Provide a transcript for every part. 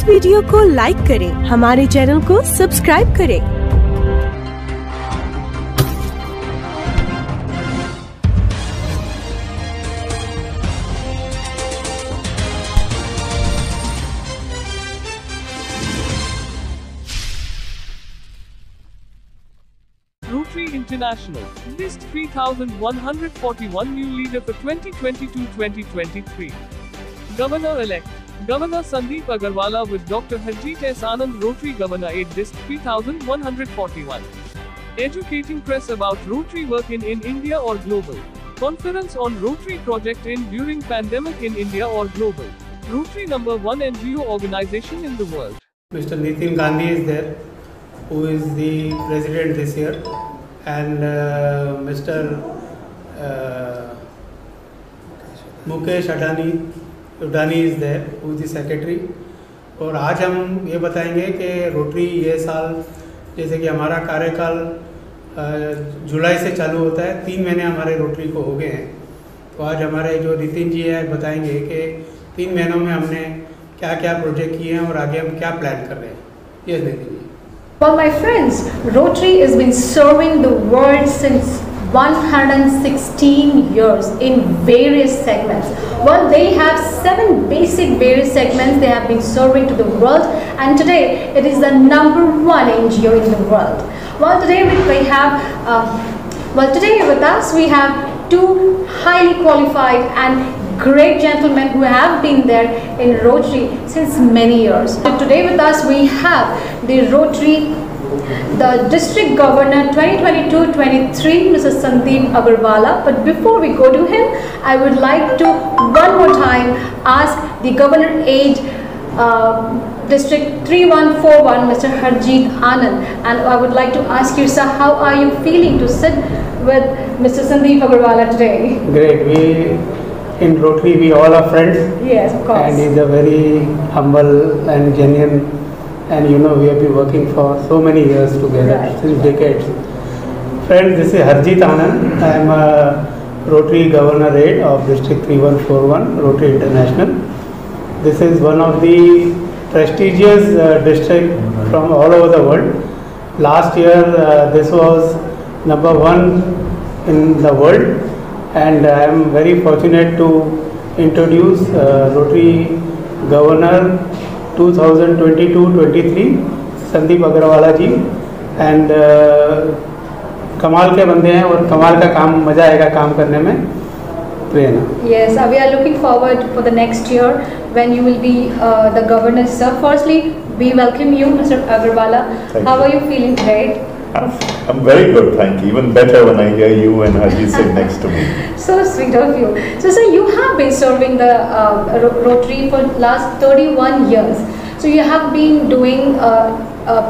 Video को like करें, हमारे चैनल को सब्सक्राइब करें। Rotary International list 3,141 new leader for 2022-2023. Governor-elect Governor Sandeep Agarwala with Dr. Harjeet S. Anand, Rotary Governor 8 Dist 3,141. Educating press about Rotary work in India or global. Conference on Rotary project in during pandemic in India or global. Rotary #1 NGO organization in the world. Mr. Nitin Gandhi is there, who is the president this year, and Mr. Mukesh Adani is there, who is the secretary. और आज हम ये बताएंगे कि rotary ये साल, जैसे कि हमारा कार्यकाल जुलाई से चालू होता है, 3 महीने हमारे रोटरी को हो गए हैं। तो आज हमारे जो नितिन जी है बताएंगे कि 3 महीनों में हमने क्या क्या प्रोजेक्ट किए हैं और आगे हम क्या प्लान कर रहे हैं। ये Nitin ji. Well, my friends, Rotary has been serving the world since 116 years in various segments. Well, they have 7 basic various segments they have been serving to the world, and today it is the #1 NGO in the world. Well, today with us we have 2 highly qualified and great gentlemen who have been there in Rotary since many years. So today with us we have the District Governor 2022-23, Mr. Sandeep Agarwala. But before we go to him, I would like to one more time ask the Governor Aide, District 3141, Mr. Harjeet Anand, and I would like to ask you, sir, how are you feeling to sit with Mr. Sandeep Agarwala today? Great. In Rotary, we all are friends. Yes, of course. And he's a very humble and genuine, and you know we have been working for so many years together, right, since decades. Friends, this is Harjeet Anand. I am a Rotary Governor Aide of District 3141, Rotary International. This is one of the prestigious districts from all over the world. Last year, this was #1 in the world. And I am very fortunate to introduce Rotary Governor 2022-23, Sandeep Agarwala ji. And कमाल के बंदे हैं और कमाल का काम, मज़ा आएगा काम करने में। Yes, we are looking forward for the next year when you will be the governor, sir. Firstly, we welcome you, Mr. Agarwala. How are you feeling today? I'm very good, thank you. Even better when I hear you and Harjeet sit next to me. So sweet of you. So, sir, you have been serving the Rotary for last 31 years. So you have been doing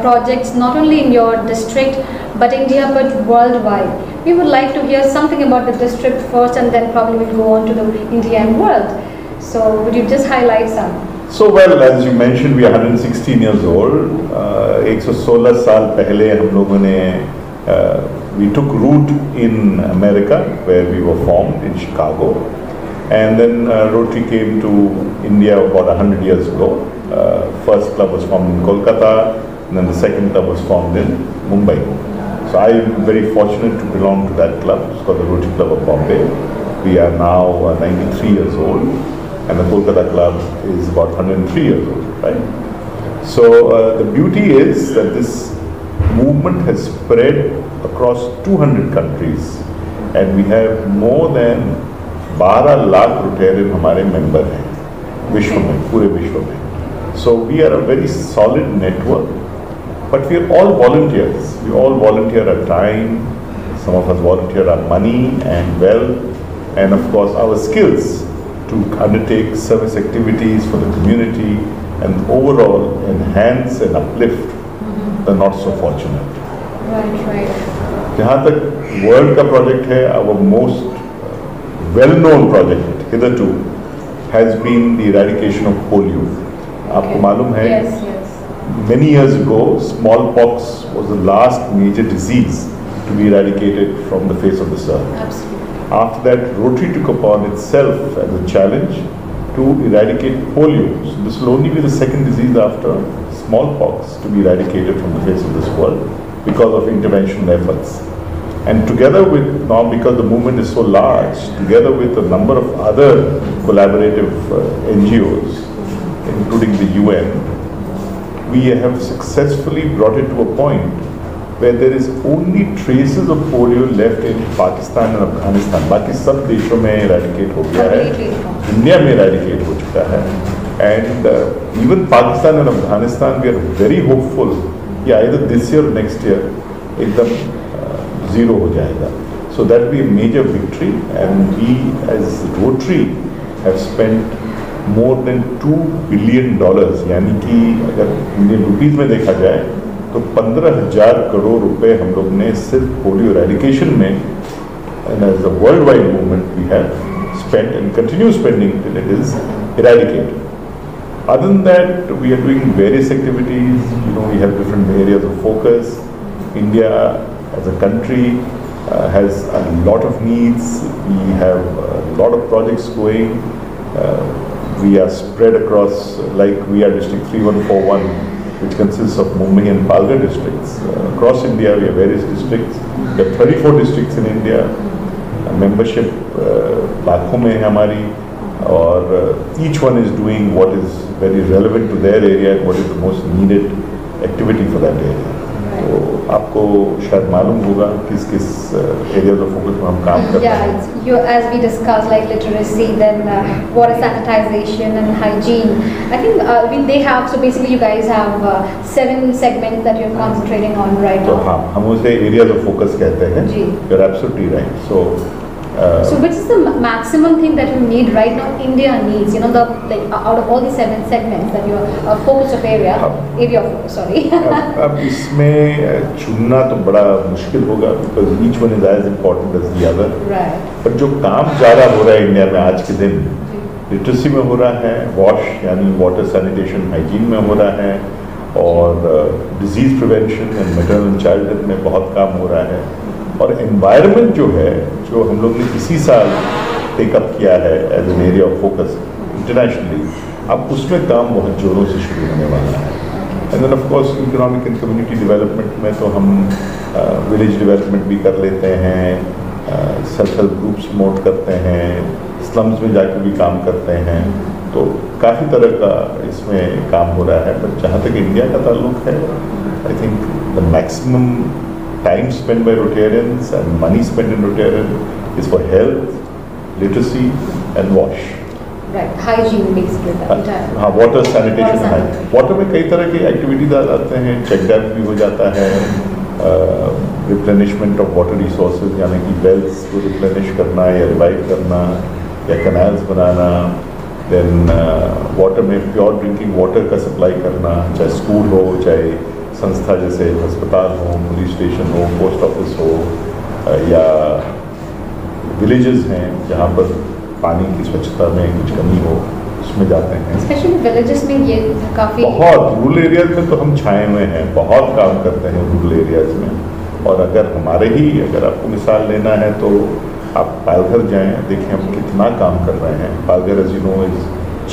projects not only in your district, but India, but worldwide. We would like to hear something about the district first, and then probably we'll go on to the India and world. So would you just highlight some? So well, as you mentioned, we are 116 years old. 116 साल पहले हम लोगों ने we took root in America, where we were formed in Chicago, and then Rotary came to India about 100 years ago. First club was formed in Kolkata, and then the second club was formed in Mumbai. So I am very fortunate to belong to that club. It's called the Rotary Club of Bombay. We are now 93 years old. And the Kolkata club is about 103 years old, right? So the beauty is that this movement has spread across 200 countries, and we have more than 12 lakh Rotarian हमारे member हैं विश्व में, पूरे विश्व में. So we are a very solid network, but we are all volunteers. We all volunteer our time. Some of us volunteer our money and wealth, and of course our skills, to undertake service activities for the community and overall enhance and uplift the not so fortunate. Right. जहाँ तक world का project है, our most well-known project hitherto has been the eradication of polio. आपको मालूम है? Yes. Many years ago, smallpox was the last major disease to be eradicated from the face of this earth. Absolutely. After that, Rotary took upon itself as a challenge to eradicate polio. So this will only be the second disease after smallpox to be eradicated from the face of this world because of intervention efforts. And together with, now because the movement is so large, together with a number of other collaborative NGOs, including the UN, we have successfully brought it to a point where there is only traces of polio left in Pakistan and Afghanistan. बाकी सब देशों में eradicate हो गया है, India में eradicate हो चुका है, and even Pakistan and Afghanistan we are very hopeful कि either this year or next year एकदम zero हो जाएगा. So that will be a major victory, and we as Rotary have spent more than $2 billion, यानी कि अगर Indian rupees में देखा जाए तो 15,000 करोड़ रुपए हम लोग ने सिर्फ पोलियो एरेडिकेशन में, and as a worldwide movement we have spent and continue spending till it is eradicated. Other than that, we are doing various activities. We have different areas of focus. India as a country has a lot of needs. We have a lot of projects going. We are spread across, like we are District 3141, which consists of Mumbai and Palghar districts. Across India, we have various districts. There are 34 districts in India. Membership लाखों में है हमारी, और each one is doing what is very relevant to their area and what is the most needed activity for that area. तो आपको शायद मालूम होगा किस किस areas of focus में हम काम कर रहे हैं. Yeah, as we discussed, like literacy, then water sanitization and hygiene. I think they have, so basically you guys have 7 segments that you're concentrating on right now. तो हाँ, हम उसे areas of focus कहते हैं. You're absolutely right. So which is the maximum thing that you need right now? India needs, out of all the 7 segments that you are focus of area of focus, sorry. अब इसमें चुनना तो बड़ा मुश्किल होगा, because each one is as important as the other. Right. पर जो काम ज़्यादा हो रहा है इंडिया में आज के दिन, लिटरेसी में हो रहा है, वॉश यानी वाटर सैनिटेशन हाइजीन में हो रहा है, और disease prevention and maternal and child health में बहुत काम हो रहा है, और एनवायरनमेंट जो है, जो हम लोग ने इसी साल टेकअप किया है as an area of focus internationally, अब उसमें काम बहुत जोरों से शुरू होने वाला है. And then of course economic and community development में तो हम विलेज डेवलपमेंट भी कर लेते हैं, सेल्फ हेल्प ग्रुप्स प्रमोट करते हैं, स्लम्स में जाकर भी काम करते हैं, तो काफ़ी तरह का इसमें काम हो रहा है. बट जहाँ तक इंडिया का ताल्लुक है, I think the maximum time spent by Rotarians and money spent in Rotarian is for health, literacy and wash. Right, hygiene basically. हाँ, water sanitation है. Water में कई तरह की एक्टिविटीज आ जाते हैं, चेक डैम भी हो जाता है, रिप्लेनिशमेंट ऑफ वाटर रिसोर्सेज यानी कि वेल्स को रिप्लेनिश करना या रिवाइव करना या कैनाल्स बनाना, देन वाटर में प्योर ड्रिंकिंग वाटर का सप्लाई करना, चाहे स्कूल हो, चाहे संस्था जैसे अस्पताल हो, पुलिस स्टेशन हो, पोस्ट ऑफिस हो, या विलेजेस हैं जहाँ पर पानी की स्वच्छता में कुछ कमी हो, उसमें जाते हैं. स्पेशली विलेजेस में ये काफ़ी बहुत, रूरल एरियाज में तो हम छाए हुए हैं, बहुत काम करते हैं रूरल एरियाज में. और अगर आपको मिसाल लेना है तो आप पालघर जाएं, देखें हम कितना काम कर रहे हैं. Palghar as you know is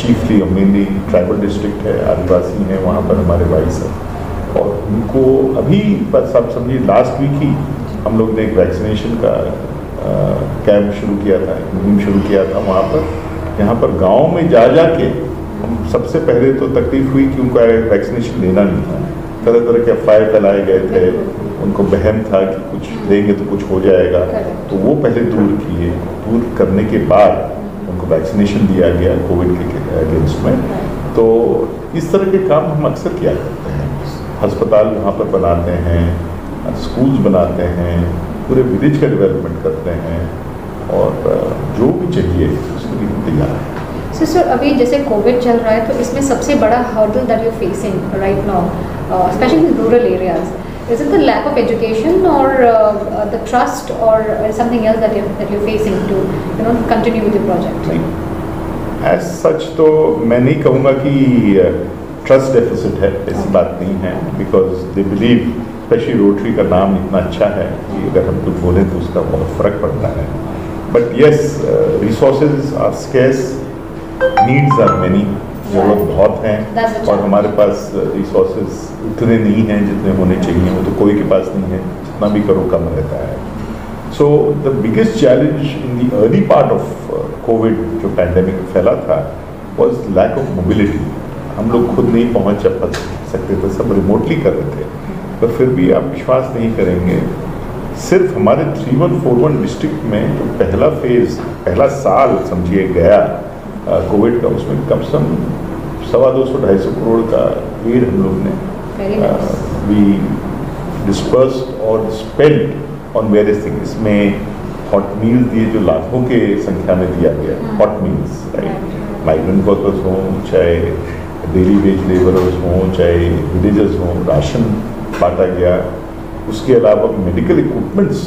chiefly mainly tribal district है, आदिवासी हैं, वहाँ पर हमारे भाई सब, और उनको अभी बस आप समझिए लास्ट वीक ही हम लोग ने एक वैक्सीनेशन का कैंप शुरू किया था, मुहिम शुरू किया था वहाँ पर, यहाँ पर गांव में जा के हम सबसे पहले तो तकलीफ हुई कि उनको वैक्सीनेशन लेना नहीं था. तरह तरह के अफवाह फैलाए गए थे, उनको वहम था कि कुछ देंगे तो कुछ हो जाएगा, तो वो पहले दूर करने के बाद उनको वैक्सीनेशन दिया गया कोविड के अगेंस्ट में. तो इस तरह के काम हम अक्सर किया करते हैं. अस्पताल वहाँ पर बनाते हैं, स्कूल्स बनाते हैं, पूरे विलेज का डेवलपमेंट करते हैं, और जो भी चाहिए उसके लिए तैयार है. सर अभी जैसे कोविड चल रहा है, तो इसमें सबसे बड़ा hurdle that you facing right now, specially in rural areas, is it the lack of education or the trust or something else that you're facing to continue with the project? As such तो मैं नहीं कहूँगा कि trust deficit है, ऐसी बात नहीं है, because they believe, specially rotary का नाम इतना अच्छा है कि अगर हम कुछ बोलें तो उसका बहुत फ़र्क पड़ता है. But yes, resources are scarce, needs are many, जरूरत बहुत हैं That's the और challenge. हमारे पास रिसोर्सेज उतने नहीं हैं जितने होने चाहिए, वो तो कोई के पास नहीं है, जितना भी करो कम रहता है. So the biggest challenge in the early part of Covid जो पैंडेमिक फैला था वॉज लैक ऑफ मोबिलिटी. हम लोग खुद नहीं पहुंच सकते थे, सब रिमोटली कर रहे थे. पर फिर भी आप विश्वास नहीं करेंगे, सिर्फ हमारे 3141 डिस्ट्रिक्ट में जो पहला फेज, पहला साल समझिए गया कोविड का, उसमें कम से कम 250-250 करोड़ का एड हम लोग ने वी डिस्पर्स्ड और स्पेंड ऑन वेरियस थिंग्स. इसमें हॉट मील्स दिए जो लाखों के संख्या में दिया गया, hot meals, right. Migrant workers हों, चाहे डेली वेज लेबरर्स हों, चाहे विलेजर्स हों, राशन बांटा गया. उसके अलावा मेडिकल इक्विपमेंट्स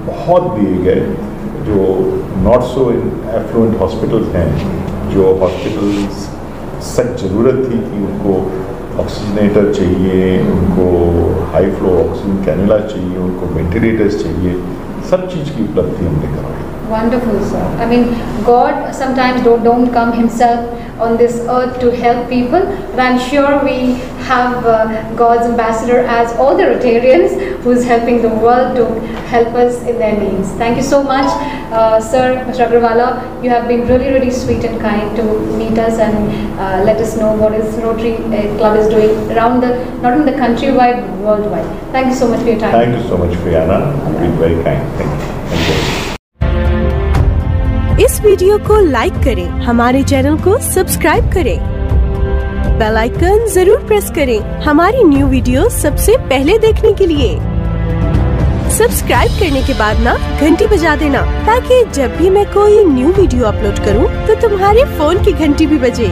बहुत दिए गए जो not so in affluent hospitals हैं, जो हॉस्पिटल्स सख्त ज़रूरत थी कि उनको ऑक्सीजनेटर चाहिए, उनको हाई फ्लो ऑक्सीजन कैनुला चाहिए, उनको वेंटिलेटर्स चाहिए, सब चीज़ की उपलब्धि हमने करवाई. Wonderful, sir. I mean, God sometimes don't come himself on this earth to help people, but I'm sure we have God's ambassador as all the Rotarians who's helping the world to help us in their needs. Thank you so much, sir, Mr. Agrawala. You have been really, really sweet and kind to meet us and let us know what is Rotary Club is doing around the, not only the countrywide, but worldwide. Thank you so much for your time. Thank you so much, Priyanna. You've been very kind. Thank you. Thank you. इस video को like करें, हमारे channel को subscribe करें, bell icon जरूर press करें हमारी new video सबसे पहले देखने के लिए. सब्सक्राइब करने के बाद ना घंटी बजा देना, ताकि जब भी मैं कोई न्यू वीडियो अपलोड करूं तो तुम्हारे फोन की घंटी भी बजे.